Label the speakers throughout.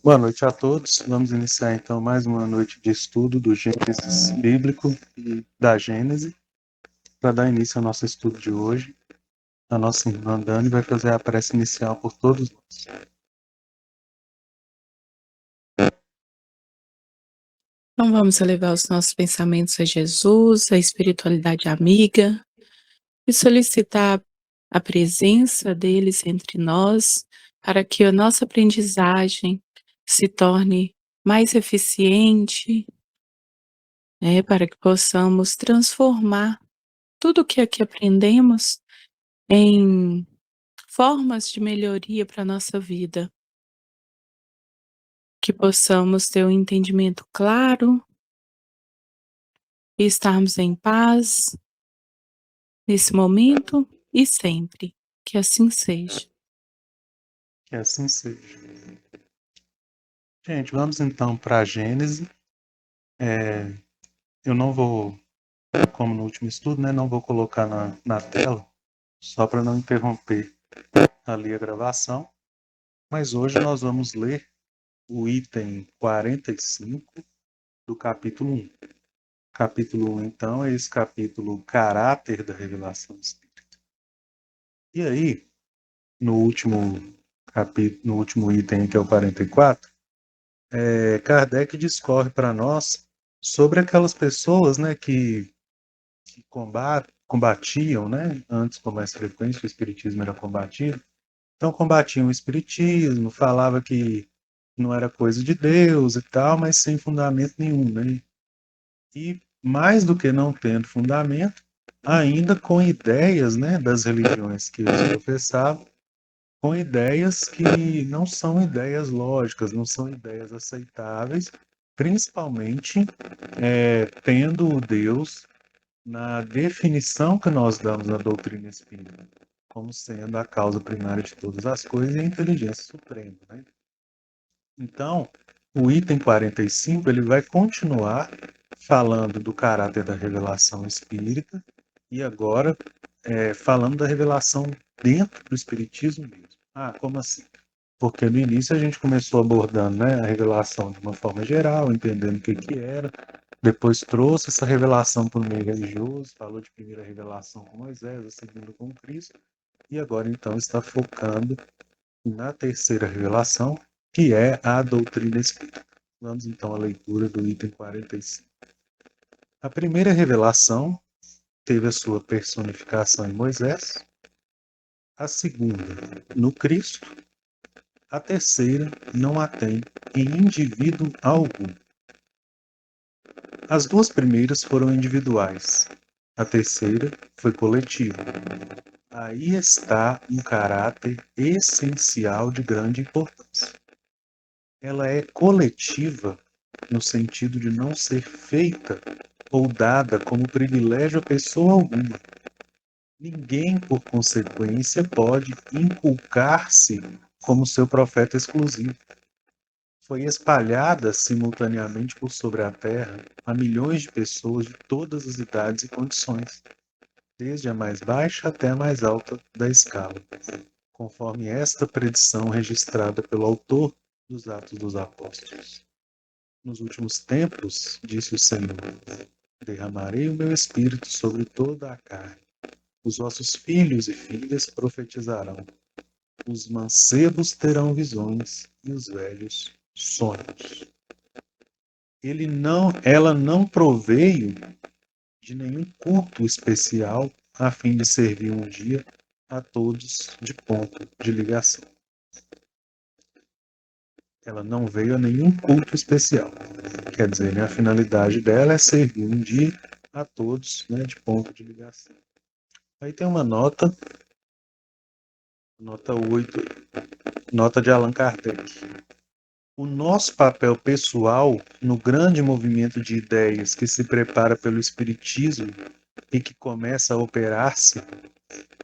Speaker 1: Boa noite a todos. Vamos iniciar então mais uma noite de estudo do Gênesis bíblico e da Gênese. Para dar início ao nosso estudo de hoje, a nossa irmã Dani vai fazer a prece inicial por todos nós.
Speaker 2: Então vamos elevar os nossos pensamentos a Jesus, a espiritualidade amiga, e solicitar a presença deles entre nós, para que a nossa aprendizagem se torne mais eficiente, para que possamos transformar tudo o que aqui aprendemos em formas de melhoria para a nossa vida. Que possamos ter um entendimento claro e estarmos em paz nesse momento e sempre. Que assim seja.
Speaker 1: Que assim seja. Gente, vamos então para a Gênese. Eu não vou, como no último estudo, né, não vou colocar na tela, só para não interromper ali a gravação. Mas hoje nós vamos ler o item 45 do capítulo 1. Capítulo 1, então, é esse capítulo Caráter da Revelação Espírita. E aí, no último item, que é o 44, Kardec discorre para nós sobre aquelas pessoas, né, que combatiam, né, antes com mais frequência o Espiritismo era combatido, então combatiam o Espiritismo, falava que não era coisa de Deus e tal, mas sem fundamento nenhum, né? E mais do que não tendo fundamento, ainda com ideias, né, das religiões que eles professavam, com ideias que não são ideias lógicas, não são ideias aceitáveis, principalmente tendo o Deus na definição que nós damos na doutrina espírita, como sendo a causa primária de todas as coisas e a inteligência suprema, né? Então, o item 45 ele vai continuar falando do caráter da revelação espírita e agora falando da revelação dentro do espiritismo mesmo. Ah, como assim? Porque no início a gente começou abordando, né, a revelação de uma forma geral, entendendo o que era, depois trouxe essa revelação para o meio religioso, falou de primeira revelação com Moisés, a segunda com Cristo, e agora então está focando na terceira revelação, que é a doutrina espírita. Vamos então à leitura do item 45. A primeira revelação teve a sua personificação em Moisés, a segunda no Cristo, a terceira não a tem em indivíduo algum. As duas primeiras foram individuais, a terceira foi coletiva. Aí está um caráter essencial de grande importância. Ela é coletiva no sentido de não ser feita ou dada como privilégio a pessoa alguma. Ninguém, por consequência, pode inculcar-se como seu profeta exclusivo. Foi espalhada simultaneamente por sobre a Terra a milhões de pessoas de todas as idades e condições, desde a mais baixa até a mais alta da escala, conforme esta predição registrada pelo autor dos Atos dos Apóstolos. Nos últimos tempos, disse o Senhor, derramarei o meu espírito sobre toda a carne. Os vossos filhos e filhas profetizarão. Os mancebos terão visões e os velhos sonhos. Ela não proveio de nenhum culto especial a fim de servir um dia a todos de ponto de ligação. Ela não veio a nenhum culto especial. Quer dizer, né, a finalidade dela é servir um dia a todos, né, de ponto de ligação. Aí tem uma nota 8, nota de Allan Kardec. O nosso papel pessoal no grande movimento de ideias que se prepara pelo Espiritismo e que começa a operar-se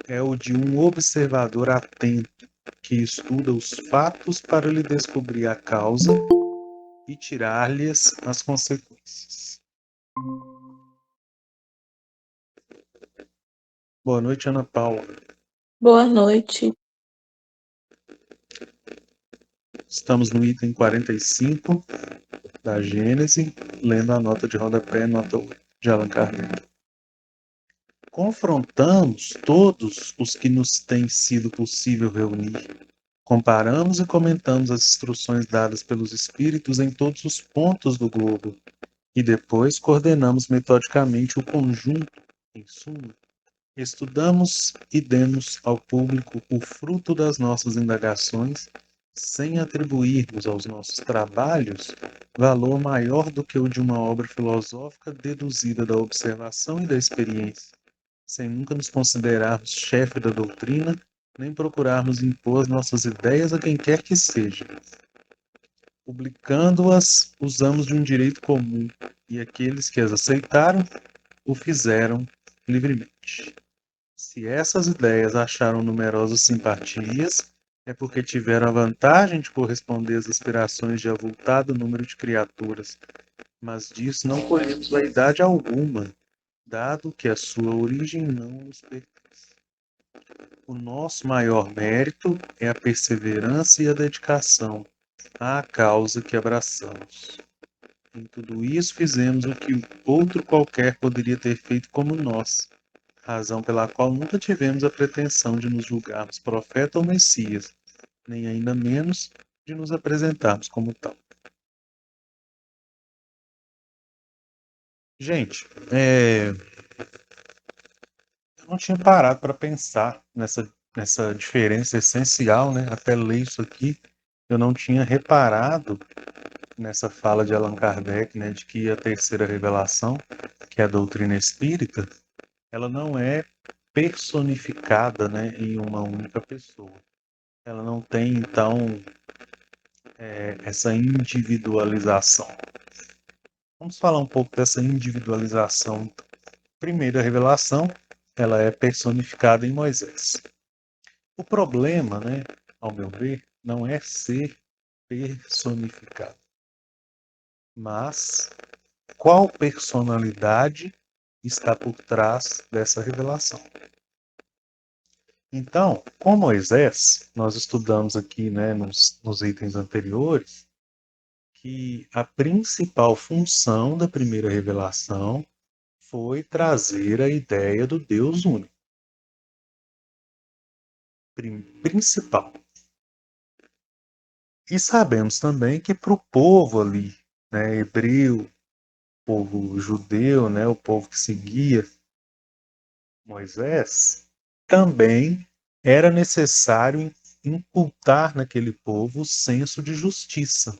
Speaker 1: é o de um observador atento que estuda os fatos para lhe descobrir a causa e tirar-lhes as consequências. Boa noite, Ana Paula.
Speaker 3: Boa noite.
Speaker 1: Estamos no item 45 da Gênese, lendo a nota de rodapé, nota 8, de Allan Kardec. Confrontamos todos os que nos tem sido possível reunir. Comparamos e comentamos as instruções dadas pelos espíritos em todos os pontos do globo. E depois coordenamos metodicamente o conjunto, em suma. Estudamos e demos ao público o fruto das nossas indagações, sem atribuirmos aos nossos trabalhos valor maior do que o de uma obra filosófica deduzida da observação e da experiência, sem nunca nos considerarmos chefe da doutrina, nem procurarmos impor as nossas ideias a quem quer que seja. Publicando-as, usamos de um direito comum, e aqueles que as aceitaram, o fizeram livremente. Se essas ideias acharam numerosas simpatias, é porque tiveram a vantagem de corresponder às aspirações de avultado número de criaturas, mas disso não colhemos vaidade alguma, dado que a sua origem não nos pertence. O nosso maior mérito é a perseverança e a dedicação à causa que abraçamos. Em tudo isso fizemos o que outro qualquer poderia ter feito como nós, razão pela qual nunca tivemos a pretensão de nos julgarmos profeta ou Messias, nem ainda menos de nos apresentarmos como tal. Gente, eu não tinha parado para pensar nessa diferença essencial, né? Até ler isso aqui, eu não tinha reparado nessa fala de Allan Kardec, né, de que a terceira revelação, que é a doutrina espírita, ela não é personificada, né, em uma única pessoa. Ela não tem, então, essa individualização. Vamos falar um pouco dessa individualização. Primeiro, a revelação, ela é personificada em Moisés. O problema, né, ao meu ver, não é ser personificado, mas qual personalidade está por trás dessa revelação. Então, com Moisés, nós estudamos aqui, né, nos itens anteriores, que a principal função da primeira revelação foi trazer a ideia do Deus único. Principal. E sabemos também que para o povo ali, né, hebreu, povo judeu, né, o povo que seguia Moisés, também era necessário imputar naquele povo o senso de justiça.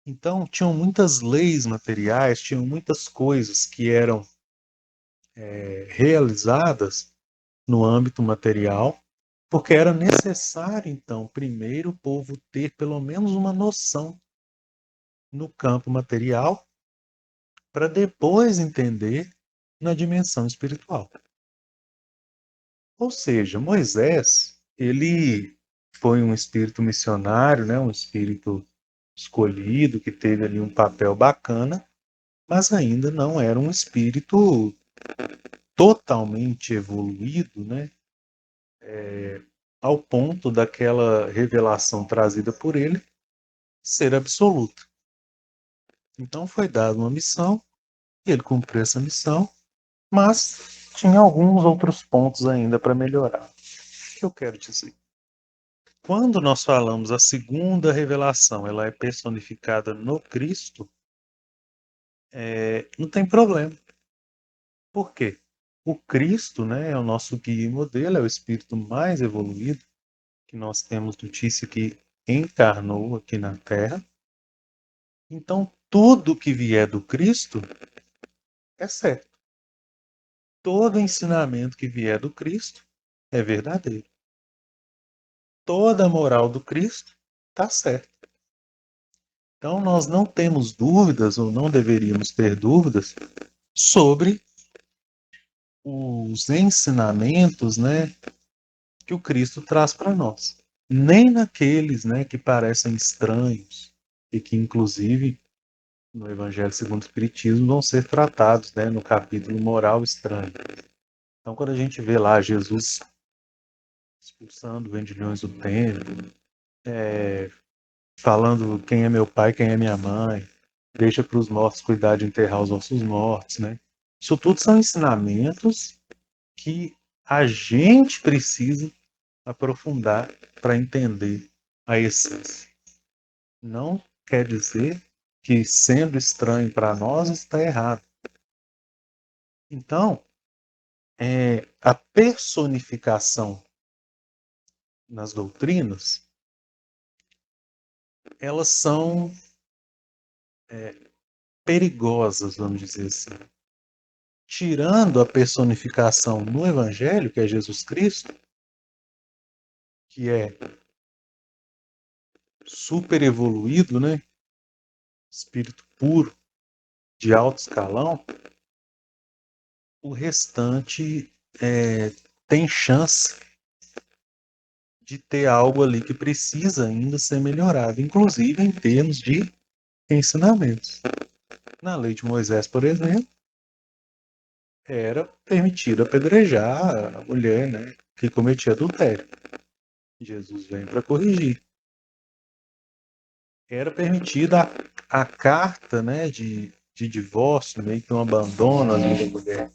Speaker 1: Então, tinham muitas leis materiais, tinham muitas coisas que eram realizadas no âmbito material, porque era necessário, então, primeiro o povo ter pelo menos uma noção no campo material, para depois entender na dimensão espiritual. Ou seja, Moisés, ele foi um espírito missionário, né, um espírito escolhido, que teve ali um papel bacana, mas ainda não era um espírito totalmente evoluído, né, ao ponto daquela revelação trazida por ele ser absoluta. Então foi dada uma missão, e ele cumpriu essa missão, mas tinha alguns outros pontos ainda para melhorar. O que eu quero dizer? Quando nós falamos a segunda revelação, ela é personificada no Cristo, não tem problema. Por quê? O Cristo, né, é o nosso guia e modelo, é o espírito mais evoluído que nós temos notícia que encarnou aqui na Terra. Então, tudo que vier do Cristo é certo. Todo ensinamento que vier do Cristo é verdadeiro. Toda a moral do Cristo está certa. Então, nós não temos dúvidas, ou não deveríamos ter dúvidas, sobre os ensinamentos, né, que o Cristo traz para nós. Nem naqueles, né, que parecem estranhos, e que, inclusive, no Evangelho segundo o Espiritismo, vão ser tratados, né, no capítulo Moral Estranha. Então, quando a gente vê lá Jesus expulsando vendilhões do templo, falando quem é meu pai, quem é minha mãe, deixa para os mortos cuidar de enterrar os nossos mortos, né? Isso tudo são ensinamentos que a gente precisa aprofundar para entender a essência. Não quer dizer que sendo estranho para nós está errado. Então, a personificação nas doutrinas, elas são perigosas, vamos dizer assim. Tirando a personificação no Evangelho, que é Jesus Cristo, que é super evoluído, né? Espírito puro, de alto escalão, o restante tem chance de ter algo ali que precisa ainda ser melhorado, inclusive em termos de ensinamentos. Na lei de Moisés, por exemplo, era permitido apedrejar a mulher, né, que cometia adultério. Jesus vem para corrigir. Era permitida a carta, né, de divórcio, meio que um abandono ali da mulher.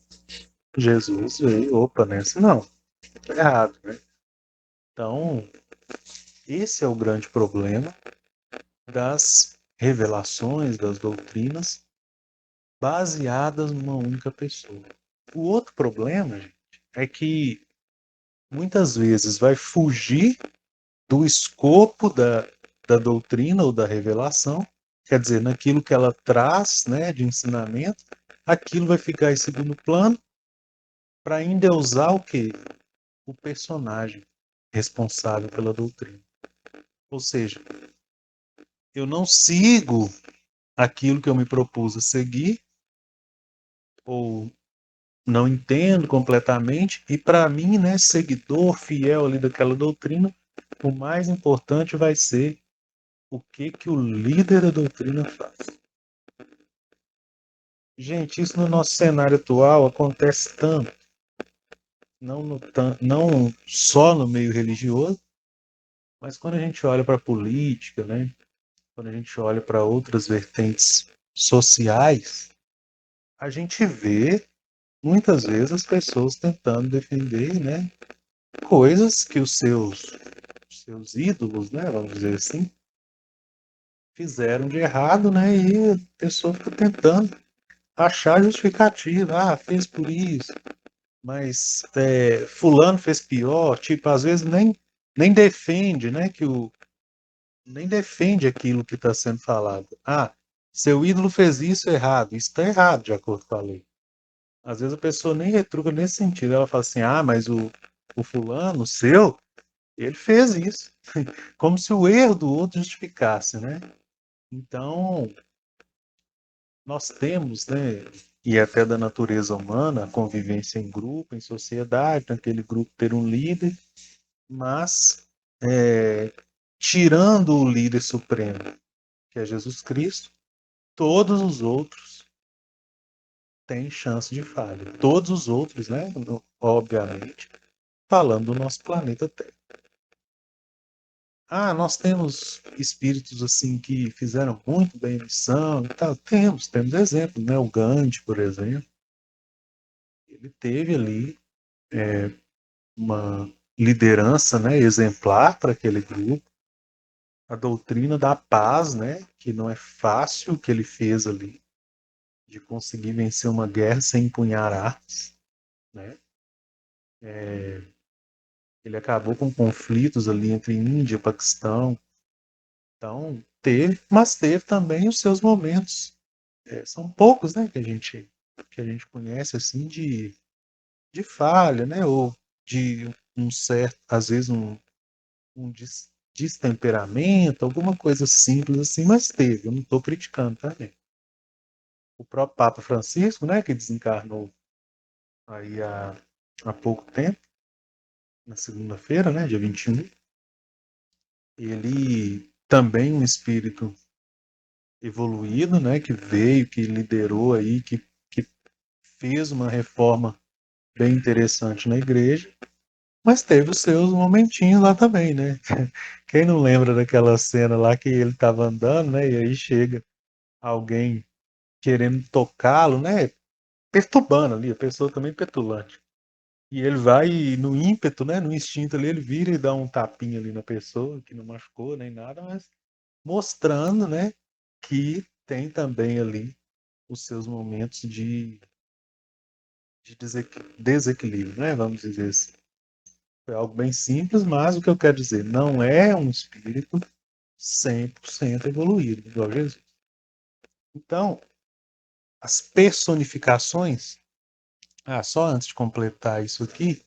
Speaker 1: Jesus veio, opa, nessa não, tá errado, né? Então, esse é o grande problema das revelações, das doutrinas baseadas numa única pessoa. O outro problema, gente, é que muitas vezes vai fugir do escopo da doutrina ou da revelação, quer dizer, naquilo que ela traz, né, de ensinamento, aquilo vai ficar em segundo plano para endeusar o quê? O personagem responsável pela doutrina. Ou seja, eu não sigo aquilo que eu me propus a seguir, ou não entendo completamente, e para mim, né, seguidor fiel ali daquela doutrina, o mais importante vai ser o que que o líder da doutrina faz. Gente, isso no nosso cenário atual acontece tanto, não só no meio religioso, mas quando a gente olha para a política, né, quando a gente olha para outras vertentes sociais, a gente vê muitas vezes as pessoas tentando defender, né, coisas que os seus ídolos, né, vamos dizer assim, fizeram de errado, né, e a pessoa fica tentando achar justificativa. Ah, fez por isso, mas fulano fez pior. Tipo, às vezes nem defende, né, nem defende aquilo que está sendo falado. Ah, seu ídolo fez isso errado. Isso está errado, de acordo com a lei. Às vezes a pessoa nem retruca nesse sentido. Ela fala assim, ah, mas o fulano, o seu, ele fez isso. Como se o erro do outro justificasse, né? Então, nós temos, né, e até da natureza humana, a convivência em grupo, em sociedade, naquele grupo ter um líder, mas tirando o líder supremo, que é Jesus Cristo, todos os outros têm chance de falha. Todos os outros, né, obviamente, falando do nosso planeta Terra. Ah, nós temos espíritos assim que fizeram muito bem a missão e tal. Temos exemplos, né? O Gandhi, por exemplo, ele teve ali uma liderança, né, exemplar para aquele grupo. A doutrina da paz, né, que não é fácil o que ele fez ali, de conseguir vencer uma guerra sem empunhar armas, né? Ele acabou com conflitos ali entre Índia e Paquistão. Então, mas teve também os seus momentos. São poucos, né, que a gente conhece assim de falha, né, ou de um certo, às vezes um destemperamento, alguma coisa simples assim, mas teve. Eu não estou criticando também. O próprio Papa Francisco, né, que desencarnou aí há pouco tempo, na segunda-feira, né, dia 21, ele também um espírito evoluído, né, que veio, que liderou aí, que fez uma reforma bem interessante na igreja, mas teve os seus momentinhos lá também, né? Quem não lembra daquela cena lá que ele estava andando, né, e aí chega alguém querendo tocá-lo, né, perturbando ali, a pessoa também petulante. E ele vai e no ímpeto, né, no instinto ali, ele vira e dá um tapinha ali na pessoa, que não machucou nem nada, mas mostrando, né, que tem também ali os seus momentos de desequilíbrio, né, vamos dizer assim. Foi algo bem simples, mas o que eu quero dizer, não é um espírito 100% evoluído, igual Jesus. Então, as personificações, só antes de completar isso aqui,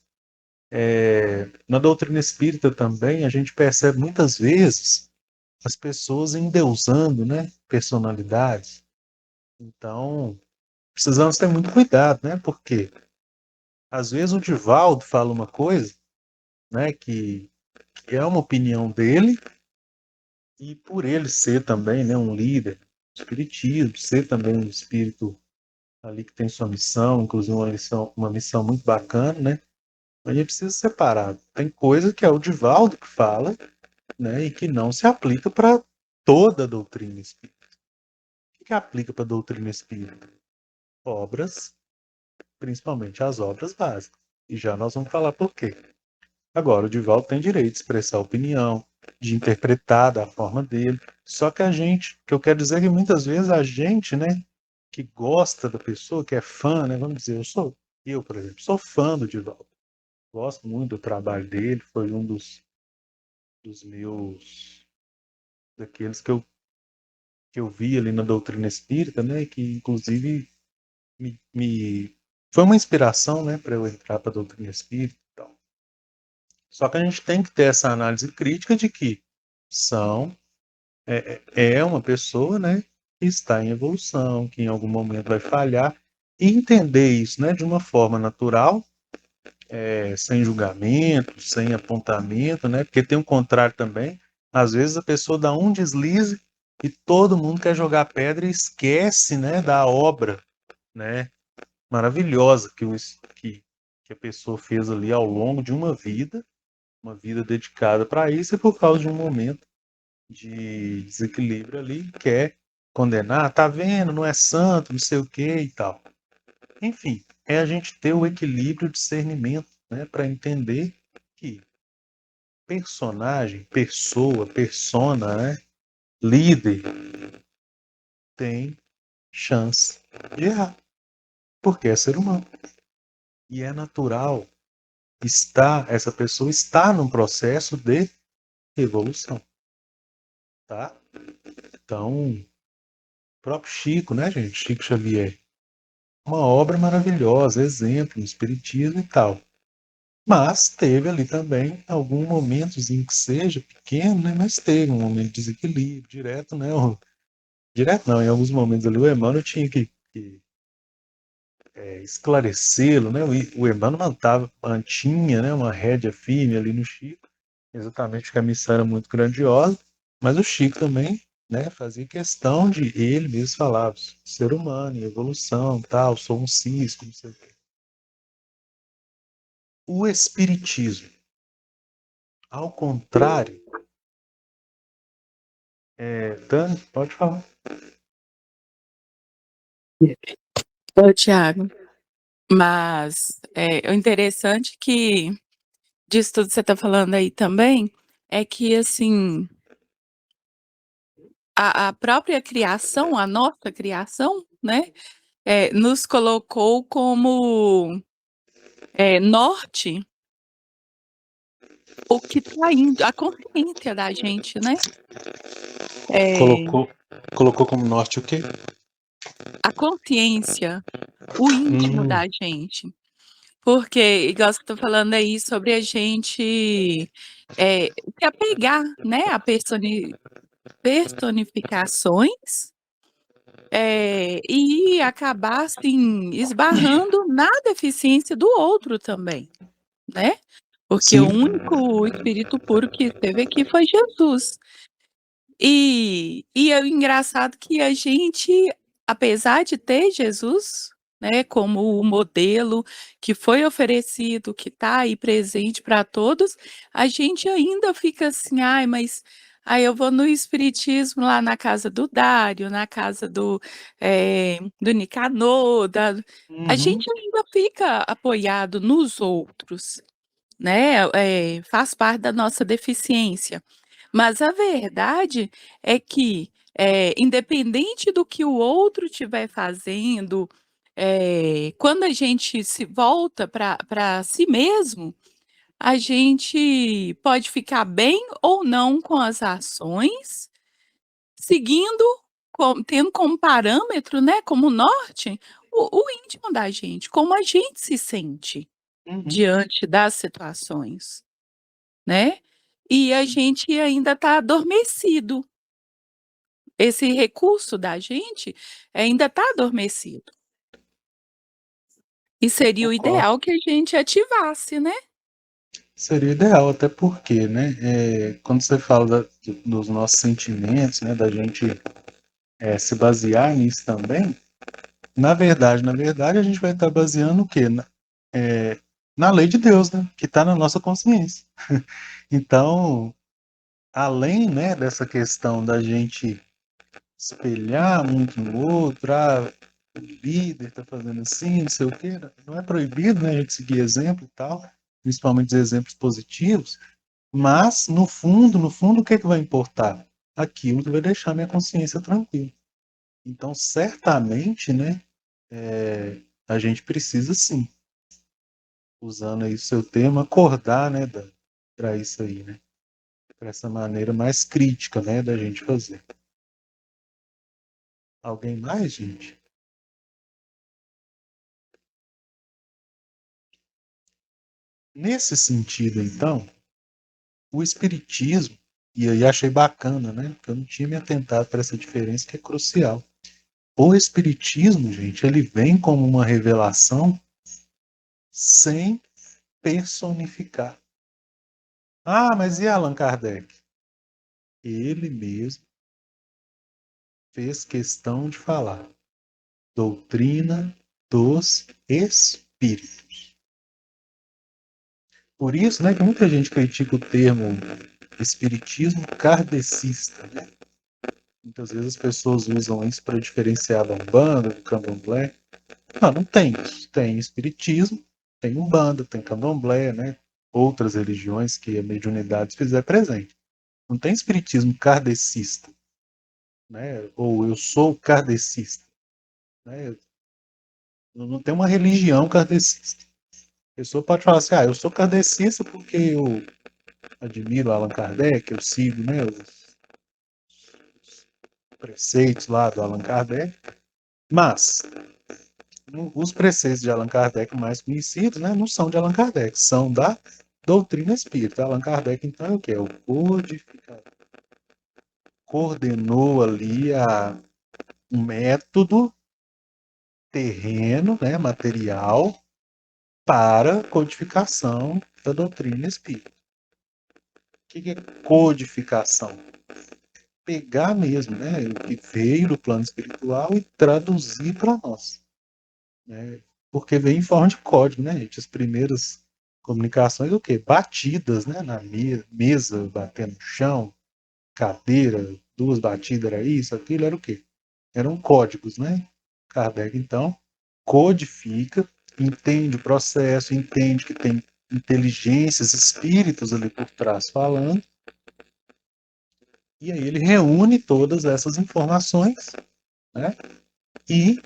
Speaker 1: na doutrina espírita também a gente percebe muitas vezes as pessoas endeusando, né, personalidades. Então, precisamos ter muito cuidado, né, porque às vezes o Divaldo fala uma coisa, né, que é uma opinião dele, e por ele ser também, né, um líder do espiritismo, ser também um espírito ali que tem sua missão, inclusive uma missão muito bacana, né? A gente precisa separar. Tem coisa que é o Divaldo que fala, né, e que não se aplica para toda a doutrina espírita. O que aplica para a doutrina espírita? Obras, principalmente as obras básicas. E já nós vamos falar por quê. Agora, o Divaldo tem direito de expressar opinião, de interpretar da forma dele. Só que a gente, que eu quero dizer que muitas vezes a gente, né, que gosta da pessoa, que é fã, né, vamos dizer, eu, por exemplo, sou fã do Divaldo. Gosto muito do trabalho dele, foi um dos meus, daqueles que eu vi ali na doutrina espírita, né, que inclusive foi uma inspiração, né, para eu entrar para a doutrina espírita e tal. Só que a gente tem que ter essa análise crítica de que são é uma pessoa, né, que está em evolução, que em algum momento vai falhar, e entender isso, né, de uma forma natural, sem julgamento, sem apontamento, né, porque tem um contrário também. Às vezes a pessoa dá um deslize e todo mundo quer jogar pedra e esquece, né, da obra, né, maravilhosa que a pessoa fez ali ao longo de uma vida dedicada para isso, e por causa de um momento de desequilíbrio ali, quer condenar, tá vendo, não é santo, não sei o que e tal. Enfim, é a gente ter o equilíbrio, o discernimento, né, para entender que personagem, pessoa, persona, né, líder, tem chance de errar, porque é ser humano. E é natural essa pessoa está num processo de evolução, tá? Então, o próprio Chico, né, gente? Chico Xavier, uma obra maravilhosa, exemplo no espiritismo e tal. Mas teve ali também alguns momentos em que seja pequeno, né? Mas teve um momento de desequilíbrio direto, né? Direto não, em alguns momentos ali o Emmanuel tinha que esclarecê-lo, né? O Emmanuel mantinha, né, uma rédea firme ali no Chico, exatamente porque a missão era muito grandiosa, mas o Chico também, né, fazia questão de ele mesmo falava, ser humano, evolução, tal, sou um cisco, não sei o quê. O espiritismo, ao contrário, Dani, pode falar.
Speaker 2: Ô, Tiago, mas o interessante que disso tudo que você está falando aí também é que, assim, a própria criação, a nossa criação, né, nos colocou como norte o que está indo, a consciência da gente, né?
Speaker 1: Colocou como norte o quê?
Speaker 2: A consciência, o íntimo da gente. Porque, igual você está falando aí sobre a gente se apegar, né, a personificações e acabar, assim, esbarrando na deficiência do outro também, né? Porque o
Speaker 1: Sim,
Speaker 2: único espírito puro que esteve aqui foi Jesus. E é o engraçado que a gente, apesar de ter Jesus, né, como o modelo que foi oferecido, que está aí presente para todos, a gente ainda fica assim: "Ai, mas aí eu vou no espiritismo lá na casa do Dário, na casa do Nicanor, da". A
Speaker 1: Uhum.
Speaker 2: gente ainda fica apoiado nos outros, né, faz parte da nossa deficiência. Mas a verdade é que, independente do que o outro estiver fazendo, quando a gente se volta para si mesmo, a gente pode ficar bem ou não com as ações, seguindo tendo como parâmetro, né, como norte, o íntimo da gente, como a gente se sente
Speaker 1: Uhum.
Speaker 2: diante das situações, né. E a gente ainda está adormecido. Esse recurso da gente ainda está adormecido. E seria o
Speaker 1: Concordo.
Speaker 2: ideal que a gente ativasse, né.
Speaker 1: Seria ideal, até porque, né, quando você fala dos nossos sentimentos, né, da gente se basear nisso também, na verdade, a gente vai estar baseando o quê? Na lei de Deus, né, que está na nossa consciência. Então, além, né, dessa questão da gente espelhar muito no outro, o líder está fazendo assim, não sei o quê, não é proibido, né, a gente seguir exemplo e tal, principalmente os exemplos positivos, mas no fundo, o que é que vai importar? Aquilo que vai deixar minha consciência tranquila. Então, certamente, né, a gente precisa sim, usando aí o seu termo, acordar, né, para isso aí, né, para essa maneira mais crítica, né, da gente fazer. Alguém mais, gente? Nesse sentido, então, o espiritismo, e aí achei bacana, né, porque eu não tinha me atentado para essa diferença que é crucial. O espiritismo, gente, ele vem como uma revelação sem personificar. Ah, mas e Allan Kardec? Ele mesmo fez questão de falar doutrina dos espíritos. Por isso, né, que muita gente critica o termo espiritismo kardecista, né? Muitas vezes as pessoas usam isso para diferenciar da Umbanda, do Candomblé. Não, não tem isso. Tem espiritismo, tem Umbanda, tem Candomblé, né? Outras religiões que a mediunidade fizer presente. Não tem espiritismo kardecista, né? Ou eu sou kardecista, né? Não tem uma religião kardecista. A pessoa pode falar assim, eu sou kardecista porque eu admiro Allan Kardec, eu sigo, né, os preceitos lá do Allan Kardec, mas os preceitos de Allan Kardec mais conhecidos, né, não são de Allan Kardec, são da doutrina espírita. Allan Kardec, então, é o que? É o codificador. Coordenou ali um método terreno, né, material, para codificação da doutrina espírita. O que é codificação? Pegar mesmo, né, o que veio do plano espiritual e traduzir para nós, né? Porque vem em forma de código, né, gente? As primeiras comunicações, o quê? Batidas, né, na mesa, batendo no chão, cadeira, duas batidas, era isso, aquilo, era o quê? Eram códigos, né? Kardec, então, codifica, entende o processo, entende que tem inteligências, espíritos ali por trás falando, e aí ele reúne todas essas informações, né? E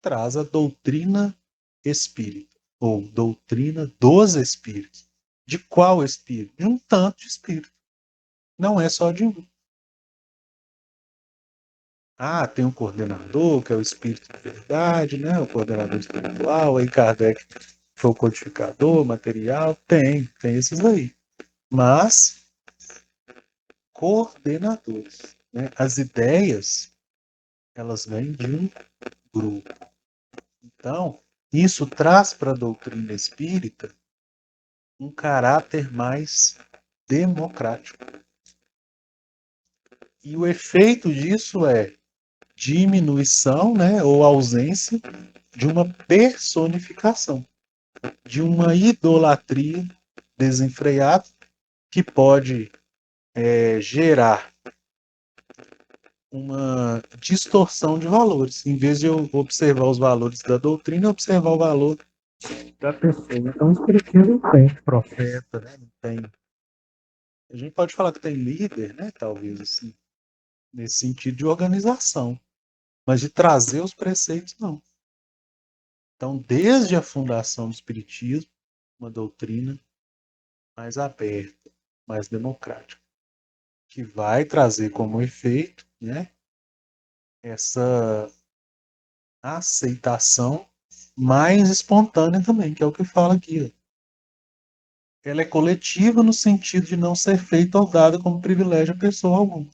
Speaker 1: traz a doutrina espírita, ou doutrina dos espíritos. De qual espírito? De um tanto de espírito. Não é só de um. Ah, tem um coordenador, que é o espírito de verdade, né? O coordenador espiritual, aí Kardec foi o codificador, material, tem esses aí. Mas coordenadores, né? As ideias, elas vêm de um grupo. Então, isso traz para a doutrina espírita um caráter mais democrático. E o efeito disso é diminuição, né, ou ausência de uma personificação, de uma idolatria desenfreada que pode gerar uma distorção de valores. Em vez de eu observar os valores da doutrina, observar o valor da pessoa. Então, o espiritismo não tem profeta, né? Não tem. A gente pode falar que tem líder, né? Talvez assim, nesse sentido de organização, mas de trazer os preceitos, não. Então, desde a fundação do espiritismo, uma doutrina mais aberta, mais democrática, que vai trazer como efeito, né, essa aceitação mais espontânea também, que é o que fala aqui. Ela é coletiva no sentido de não ser feita ou dada como privilégio a pessoa alguma.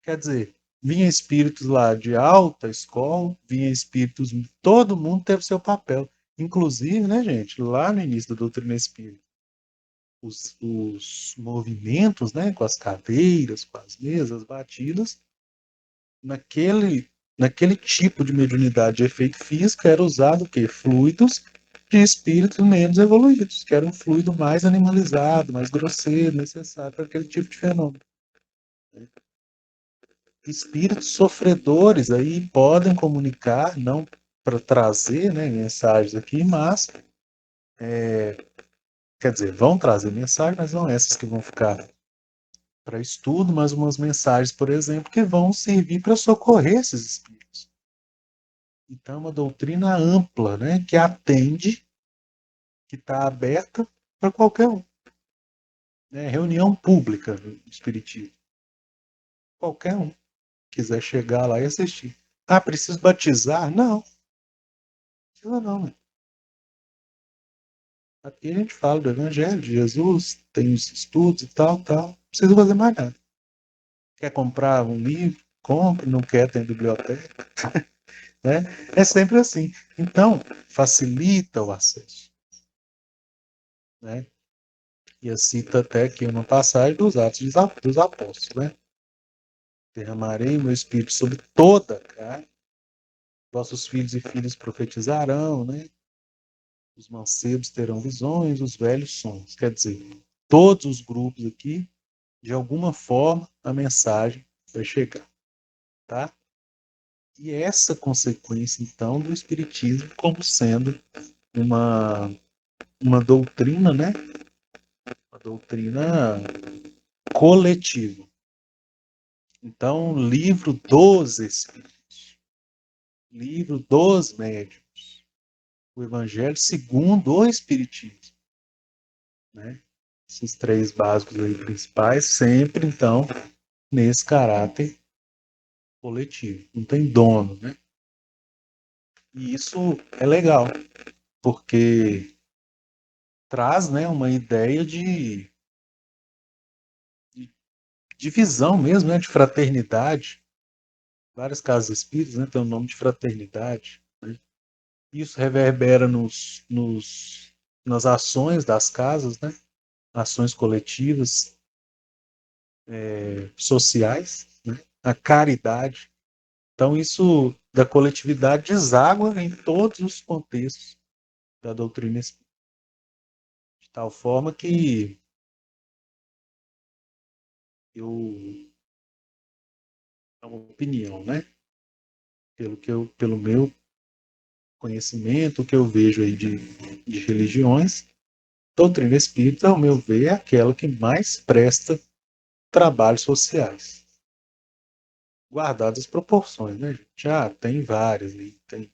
Speaker 1: Quer dizer, vinha espíritos lá de alta escola, vinha espíritos, todo mundo teve seu papel. Inclusive, né, gente, lá no início da doutrina espírita, os movimentos, né, com as cadeiras, com as mesas batidas, naquele, naquele tipo de mediunidade de efeito físico era usado o quê? Fluidos de espíritos menos evoluídos, que era um fluido mais animalizado, mais grosseiro, necessário para aquele tipo de fenômeno. Espíritos sofredores aí podem comunicar, não para trazer, né, mensagens aqui, mas, quer dizer, vão trazer mensagens, mas não essas que vão ficar para estudo, mas umas mensagens, por exemplo, que vão servir para socorrer esses espíritos. Então, é uma doutrina ampla, né, que atende, que está aberta para qualquer um. Né? Reunião pública do Espiritismo. Qualquer um quiser chegar lá e assistir. Ah, preciso batizar? Não, precisa não. Né? Aqui a gente fala do Evangelho de Jesus, tem os estudos e tal, tal. Não precisa fazer mais nada. Quer comprar um livro? Compre, não quer, tem biblioteca. Né? É sempre assim. Então, facilita o acesso. Né? E eu cito até aqui uma passagem dos Atos dos Apóstolos. Né? Derramarei o meu espírito sobre toda a carne. Vossos filhos e filhas profetizarão, né? Os mancebos terão visões, os velhos sonhos. Quer dizer, todos os grupos aqui, de alguma forma, a mensagem vai chegar. Tá? E essa consequência, então, do Espiritismo como sendo uma, uma doutrina, né? Uma doutrina coletiva. Então, livro dos Espíritos, livro dos médiuns, o Evangelho segundo o Espiritismo. Né? Esses três básicos aí principais, sempre, então, nesse caráter coletivo. Não tem dono, né? E isso é legal, porque traz, né, uma ideia de visão mesmo, né, de fraternidade. Várias casas espíritas, né, tem o nome de fraternidade. Né? Isso reverbera nas ações das casas, né? Ações coletivas, sociais, né? A caridade. Então, isso da coletividade deságua em todos os contextos da doutrina espírita. De tal forma que eu, é uma opinião, né? Pelo meu conhecimento, o que eu vejo aí de religiões, doutrina espírita, ao meu ver, é aquela que mais presta trabalhos sociais. Guardadas as proporções, né, gente? Ah, tem várias aí, tem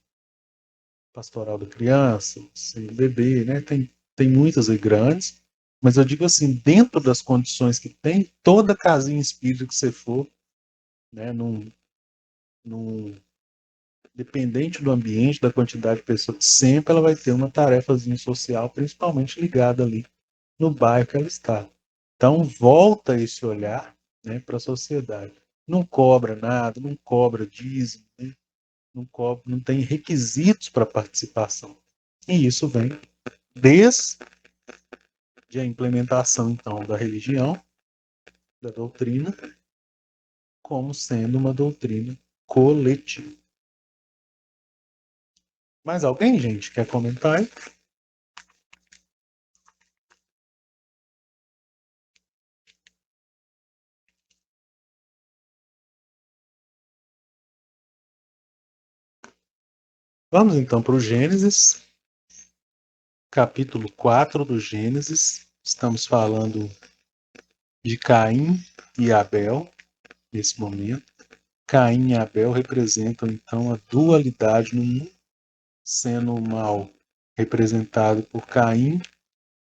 Speaker 1: Pastoral da Criança, CBB, né? Tem muitas aí grandes, mas eu digo assim, dentro das condições que tem, toda casinha espírita que você for, né, num, dependente do ambiente, da quantidade de pessoas, sempre ela vai ter uma tarefazinha social, principalmente ligada ali no bairro que ela está. Então, volta esse olhar, né, para a sociedade. Não cobra nada, não cobra dízimo, né? Não tem requisitos para participação. E isso vem desde a implementação, então, da religião, da doutrina, como sendo uma doutrina coletiva. Mais alguém, gente, quer comentar aí? Vamos então para o Gênesis, capítulo 4 do Gênesis. Estamos falando de Caim e Abel nesse momento. Caim e Abel representam então a dualidade no mundo, sendo o mal representado por Caim,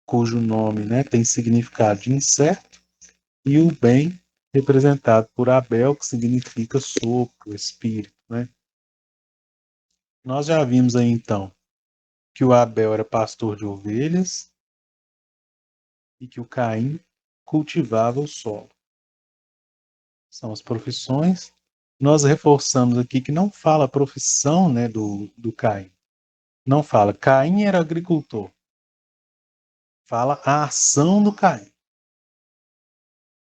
Speaker 1: cujo nome, né, tem significado de incerto, e o bem representado por Abel, que significa sopro, espírito, né? Nós já vimos aí então que o Abel era pastor de ovelhas e que o Caim cultivava o solo. São as profissões. Nós reforçamos aqui que não fala a profissão, né, do Caim. Não fala Caim era agricultor. Fala a ação do Caim.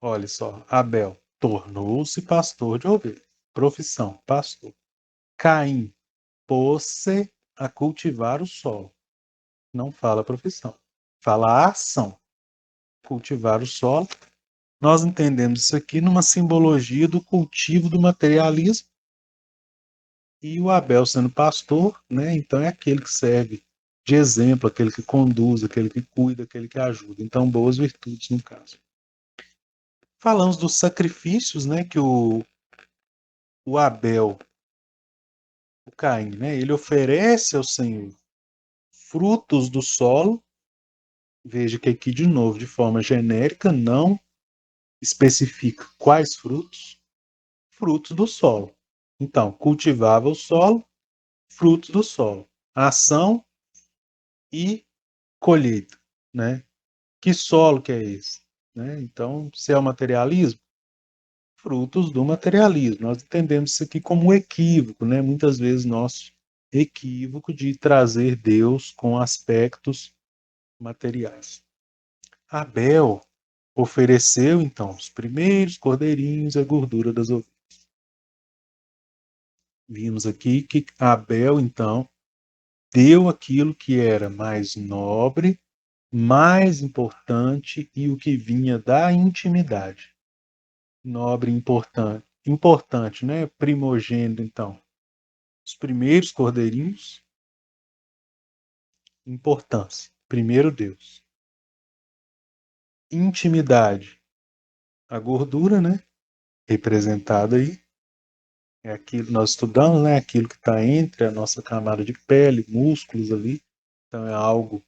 Speaker 1: Olha só, Abel tornou-se pastor de ovelhas. Profissão, pastor. Caim pôs-se a cultivar o solo. Não fala a profissão. Fala a ação. Cultivar o solo. Nós entendemos isso aqui numa simbologia do cultivo do materialismo. E o Abel sendo pastor, né, então é aquele que serve de exemplo, aquele que conduz, aquele que cuida, aquele que ajuda. Então, boas virtudes no caso. Falamos dos sacrifícios, né, que o Abel, o Caim, né, ele oferece ao Senhor frutos do solo. Veja que aqui, de novo, de forma genérica, não especifica quais frutos. Frutos do solo. Então, cultivava o solo, frutos do solo. Ação e colheita, né? Que solo que é esse? Né? Então, se é o materialismo, frutos do materialismo. Nós entendemos isso aqui como um equívoco, né? Muitas vezes nosso equívoco de trazer Deus com aspectos materiais. Abel ofereceu, então, os primeiros cordeirinhos e a gordura das ovelhas. Vimos aqui que Abel, então, deu aquilo que era mais nobre, mais importante e o que vinha da intimidade. Nobre e importante. Importante, né? Primogênito, então. Os primeiros cordeirinhos. Importância. Primeiro Deus. Intimidade. A gordura, né? Representada aí. É aquilo que nós estudamos, né? Aquilo que está entre a nossa camada de pele, músculos ali. Então é algo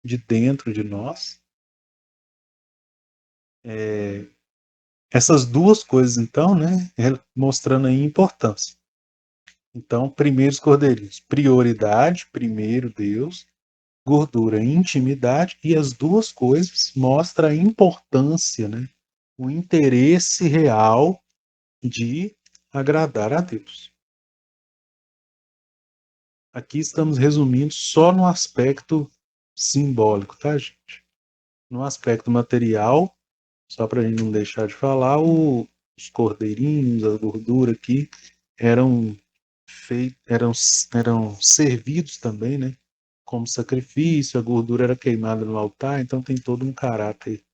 Speaker 1: de dentro de nós. Essas duas coisas, então, né? Mostrando aí importância. Então, primeiros cordeirinhos. Prioridade, primeiro Deus. Gordura, intimidade. E as duas coisas mostram a importância, né? O interesse real de agradar a Deus. Aqui estamos resumindo só no aspecto simbólico, tá, gente? No aspecto material, só para a gente não deixar de falar, os cordeirinhos, a gordura aqui, eram eram servidos também, né? Como sacrifício, a gordura era queimada no altar, então tem todo um caráter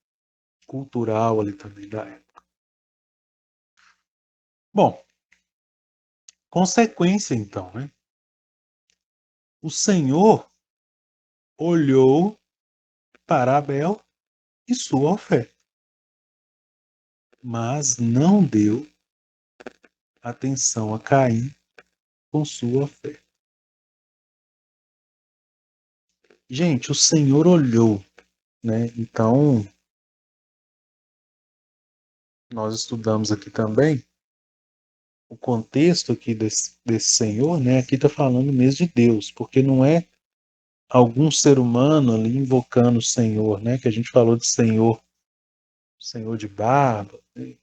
Speaker 1: cultural ali também da época. Bom, consequência então, né? O Senhor olhou para Abel e sua oferta, mas não deu atenção a Caim com sua oferta. Gente, o Senhor olhou, né? Então, nós estudamos aqui também o contexto aqui desse Senhor, né? Aqui está falando mesmo de Deus, porque não é algum ser humano ali invocando o Senhor, né? Que a gente falou de Senhor, Senhor de barba, né?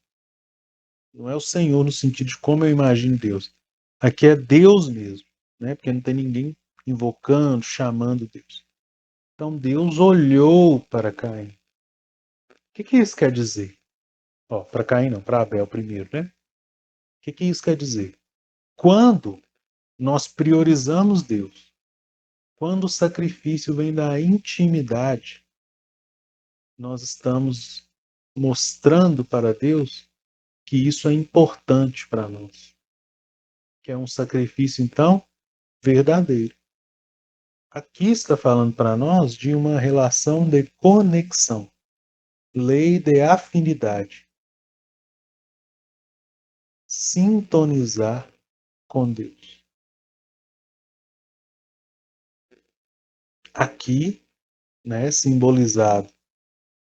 Speaker 1: Não é o Senhor no sentido de como eu imagino Deus. Aqui é Deus mesmo, né? Porque não tem ninguém invocando, chamando Deus. Então Deus olhou para Caim. O que isso quer dizer? Ó, para Caim não, para Abel primeiro, né? que isso quer dizer? Quando nós priorizamos Deus, quando o sacrifício vem da intimidade, nós estamos mostrando para Deus que isso é importante para nós, que é um sacrifício, então, verdadeiro. Aqui está falando para nós de uma relação de conexão, lei de afinidade, sintonizar com Deus. Aqui, né, simbolizado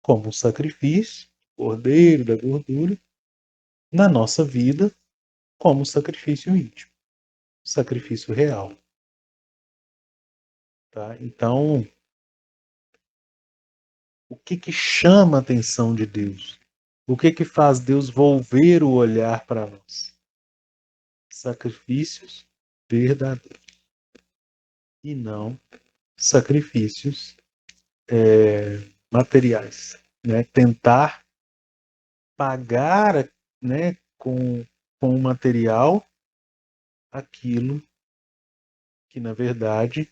Speaker 1: como um sacrifício, cordeiro da gordura, na nossa vida, como um sacrifício íntimo, sacrifício real. Tá? Então, o que chama a atenção de Deus? O que faz Deus volver o olhar para nós? Sacrifícios verdadeiros e não sacrifícios materiais. Né? Tentar pagar, né, com o material aquilo que, na verdade,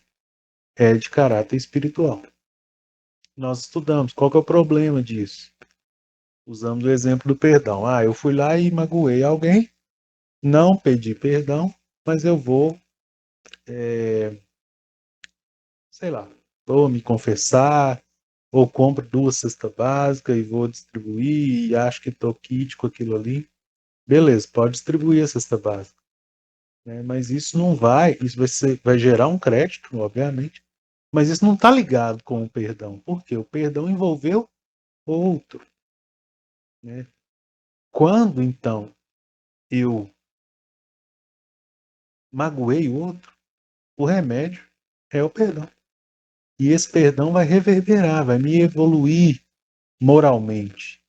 Speaker 1: é de caráter espiritual. Nós estudamos qual que é o problema disso. Usamos o exemplo do perdão. Eu fui lá e magoei alguém, não pedi perdão, mas eu vou, sei lá, vou me confessar, ou compro 2 cestas básicas e vou distribuir e acho que estou kit com aquilo ali. Beleza, pode distribuir a cesta básica. Né? Mas isso não isso vai gerar um crédito, obviamente, mas isso não está ligado com o perdão, porque o perdão envolveu outro. Né? Quando, então, eu magoei o outro, o remédio é o perdão. E esse perdão vai reverberar, vai me evoluir moralmente.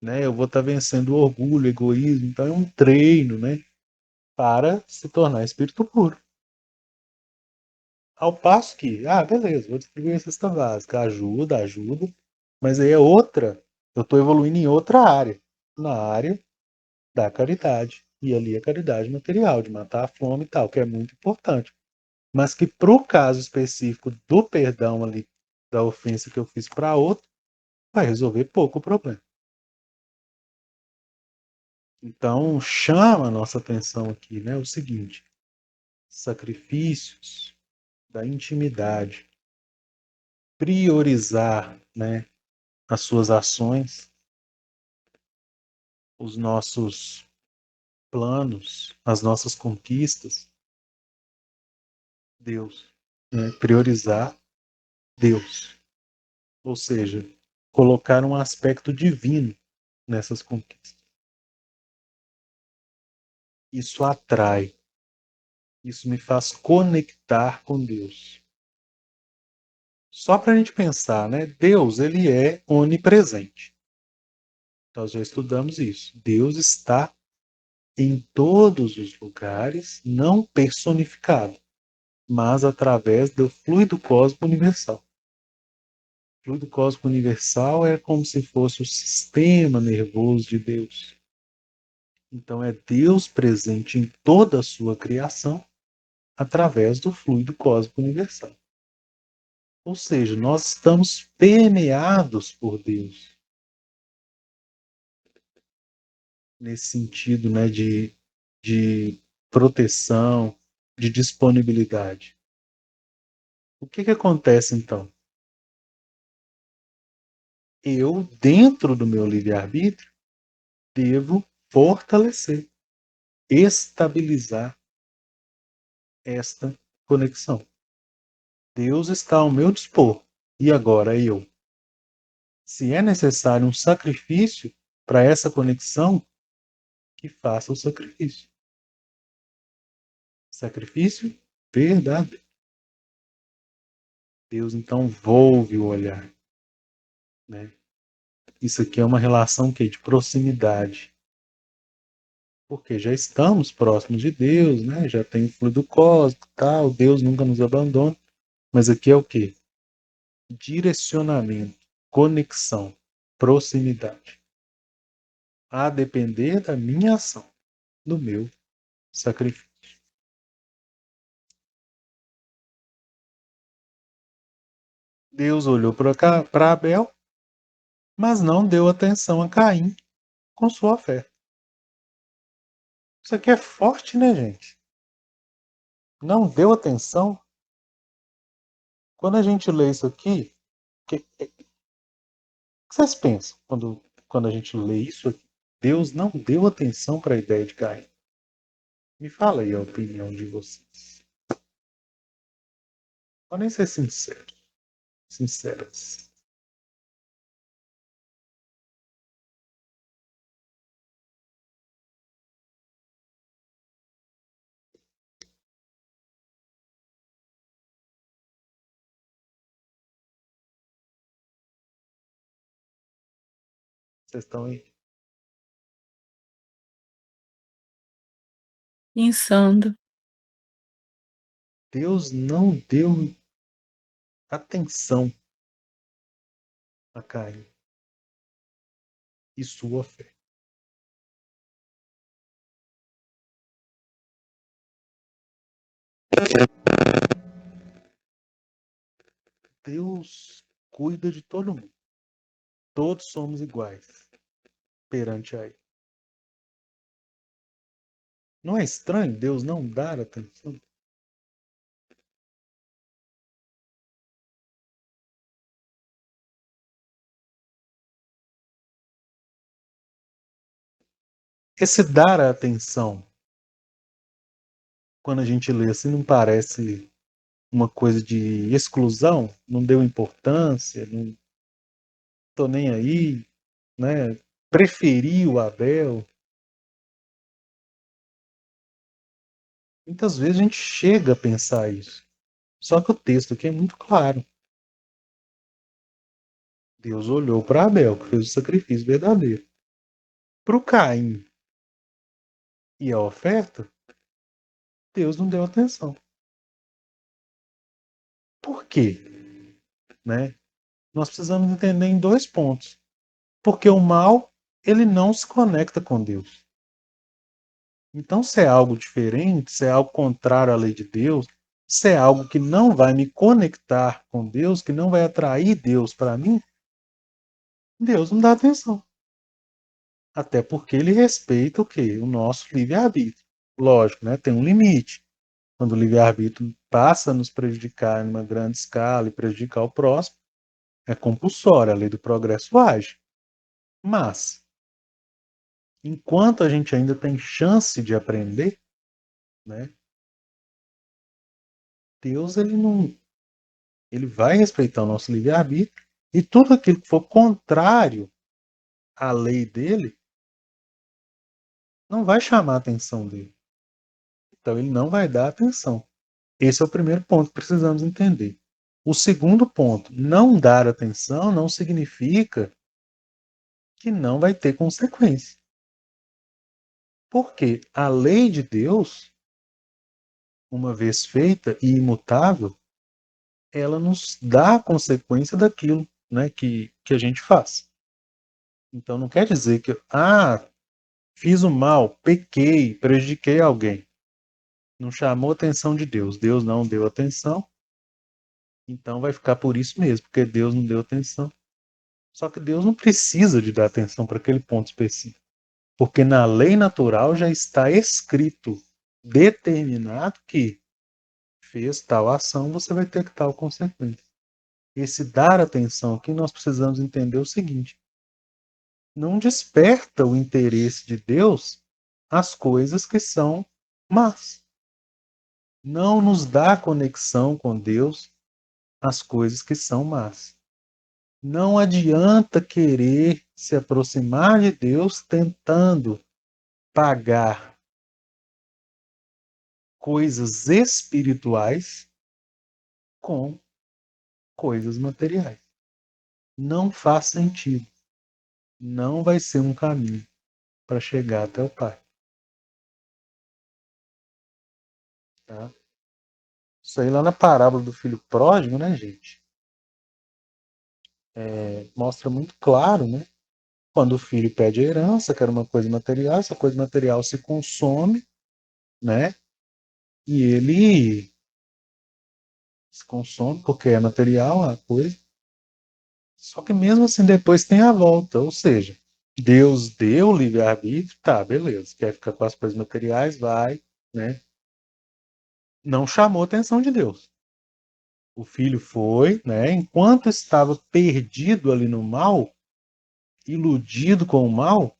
Speaker 1: Né? Eu vou estar vencendo o orgulho, o egoísmo. Então é um treino, né, para se tornar espírito puro. Ao passo que, beleza, vou distribuir a cesta básica, ajuda, mas aí é outra, eu estou evoluindo em outra área, na área da caridade. E ali a caridade material, de matar a fome e tal, que é muito importante. Mas que para o caso específico do perdão ali, da ofensa que eu fiz para outro, vai resolver pouco o problema. Então, chama a nossa atenção aqui, né, o seguinte: sacrifícios da intimidade, priorizar, né, as suas ações, os nossos planos, as nossas conquistas, Deus, né, priorizar Deus, ou seja, colocar um aspecto divino nessas conquistas. Isso atrai, isso me faz conectar com Deus. Só para a gente pensar, né? Deus, ele é onipresente. Nós já estudamos isso. Deus está em todos os lugares, não personificado, mas através do fluido cósmico universal. O fluido cósmico universal é como se fosse o sistema nervoso de Deus. Então é Deus presente em toda a sua criação através do fluido cósmico universal. Ou seja, nós estamos permeados por Deus. Nesse sentido, né, de proteção, de disponibilidade. O que acontece então? Eu, dentro do meu livre-arbítrio, devo fortalecer, estabilizar esta conexão. Deus está ao meu dispor. E agora eu? Se é necessário um sacrifício para essa conexão, que faça o sacrifício. Sacrifício verdadeiro. Deus então volve o olhar. Né? Isso aqui é uma relação de proximidade. Porque já estamos próximos de Deus, né? Já tem o fluido cósmico, tal, Deus nunca nos abandona. Mas aqui é o quê? Direcionamento, conexão, proximidade. A depender da minha ação. do meu sacrifício. Deus olhou para Abel, mas não deu atenção a Caim com sua oferta. Isso aqui é forte, né, gente? Não deu atenção. Quando a gente lê isso aqui, o que vocês pensam quando a gente lê isso aqui? Deus não deu atenção para a ideia de Caim. Me fala aí a opinião de vocês. Podem ser sinceras. Vocês estão aí?
Speaker 2: Pensando.
Speaker 1: Deus não deu atenção a Caim e sua fé. Deus cuida de todo mundo. Todos somos iguais perante a Ele. Não é estranho Deus não dar atenção? Esse dar a atenção, quando a gente lê assim, não parece uma coisa de exclusão? Não deu importância, não tô nem aí, né? Preferi o Abel. Muitas vezes a gente chega a pensar isso. Só que o texto aqui é muito claro. Deus olhou para Abel, que fez o sacrifício verdadeiro. Para o Caim e a oferta, Deus não deu atenção. Por quê? Né? Nós precisamos entender em 2 pontos. Porque o mal, ele não se conecta com Deus. Então, se é algo diferente, se é algo contrário à lei de Deus, se é algo que não vai me conectar com Deus, que não vai atrair Deus para mim, Deus não dá atenção. Até porque ele respeita o quê? O nosso livre-arbítrio. Lógico, né? Tem um limite. Quando o livre-arbítrio passa a nos prejudicar em uma grande escala e prejudicar o próximo, é compulsório, a lei do progresso age. Mas, enquanto a gente ainda tem chance de aprender, né? Deus ele vai respeitar o nosso livre-arbítrio e tudo aquilo que for contrário à lei dele não vai chamar a atenção dele. Então ele não vai dar atenção. Esse é o primeiro ponto que precisamos entender. O segundo ponto, não dar atenção não significa que não vai ter consequência. Porque a lei de Deus, uma vez feita e imutável, ela nos dá a consequência daquilo, né, que a gente faz. Então não quer dizer que fiz o mal, pequei, prejudiquei alguém. Não chamou a atenção de Deus. Deus não deu atenção. Então vai ficar por isso mesmo, porque Deus não deu atenção. Só que Deus não precisa de dar atenção para aquele ponto específico. Porque na lei natural já está escrito, determinado que fez tal ação, você vai ter tal consequência. Esse dar atenção aqui, nós precisamos entender o seguinte: não desperta o interesse de Deus as coisas que são más. Não nos dá conexão com Deus as coisas que são más. Não adianta querer se aproximar de Deus tentando pagar coisas espirituais com coisas materiais. Não faz sentido. Não vai ser um caminho para chegar até o Pai. Tá? Isso aí lá na parábola do filho pródigo, né, gente? Mostra muito claro, né? quando o filho pede a herança, que era uma coisa material, essa coisa material se consome, né? E ele se consome porque é material a coisa. Só que mesmo assim depois tem a volta, ou seja, Deus deu o livre-arbítrio, tá, beleza, quer ficar com as coisas materiais, vai, né? Não chamou a atenção de Deus. O filho foi, né? Enquanto estava perdido ali no mal, iludido com o mal,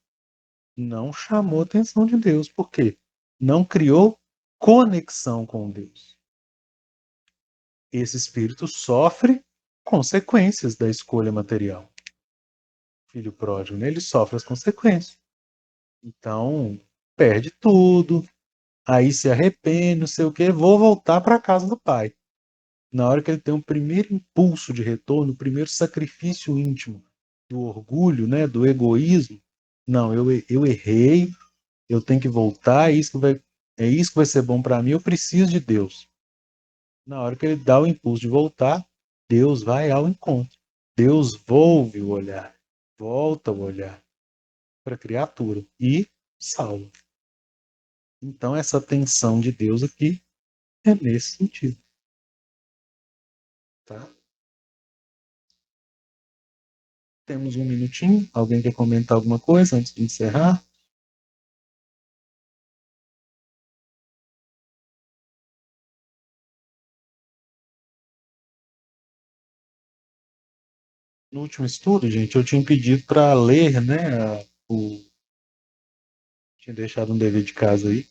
Speaker 1: não chamou a atenção de Deus. Por quê? Não criou conexão com Deus. Esse espírito sofre consequências da escolha material. O filho pródigo, né? Ele sofre as consequências. Então, perde tudo, aí se arrepende, não sei o quê, vou voltar para a casa do pai. Na hora que ele tem um primeiro impulso de retorno, o primeiro sacrifício íntimo do orgulho, né, do egoísmo, não, eu errei, eu tenho que voltar, é isso que vai ser bom para mim, eu preciso de Deus. Na hora que ele dá o impulso de voltar, Deus vai ao encontro. Deus volve o olhar, volta o olhar para a criatura e salva. Então essa atenção de Deus aqui é nesse sentido. Tá? Temos um minutinho. Alguém quer comentar alguma coisa antes de encerrar? No último estudo, gente, eu tinha pedido para ler, né? Tinha deixado um dever de casa aí.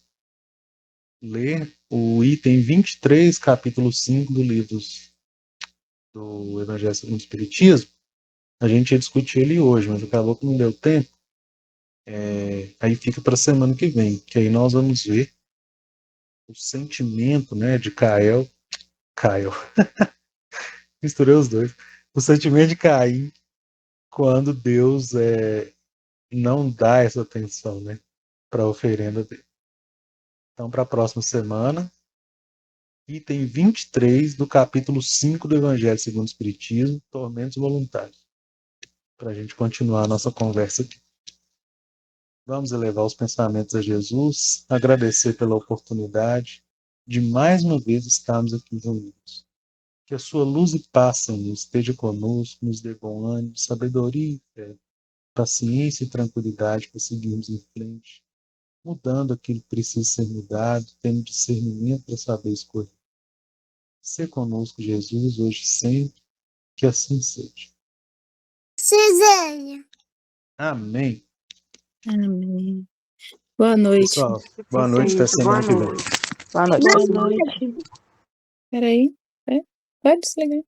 Speaker 1: Ler o item 23, capítulo 5 do livro do Evangelho segundo o Espiritismo. A gente ia discutir ele hoje, mas acabou que não deu tempo. Aí fica para a semana que vem, que aí nós vamos ver o sentimento, né, de Caio, misturei os dois, o sentimento de Caim quando Deus não dá essa atenção, né, para a oferenda dele. Então, para a próxima semana, item 23 do capítulo 5 do Evangelho segundo o Espiritismo, Tormentos Voluntários, para a gente continuar a nossa conversa aqui. Vamos elevar os pensamentos a Jesus, agradecer pela oportunidade de mais uma vez estarmos aqui reunidos. Que a sua luz e paz, Senhor, esteja conosco, nos dê bom ânimo, sabedoria e fé, paciência e tranquilidade para seguirmos em frente, mudando aquilo que precisa ser mudado, tendo discernimento para saber escolher. Ser conosco, Jesus, hoje e sempre, que assim seja.
Speaker 4: Cesanha.
Speaker 1: Amém.
Speaker 2: Amém. Boa noite.
Speaker 1: Pessoal, boa noite, até semana que vem.
Speaker 3: Boa noite.
Speaker 2: Peraí. Pode desligar.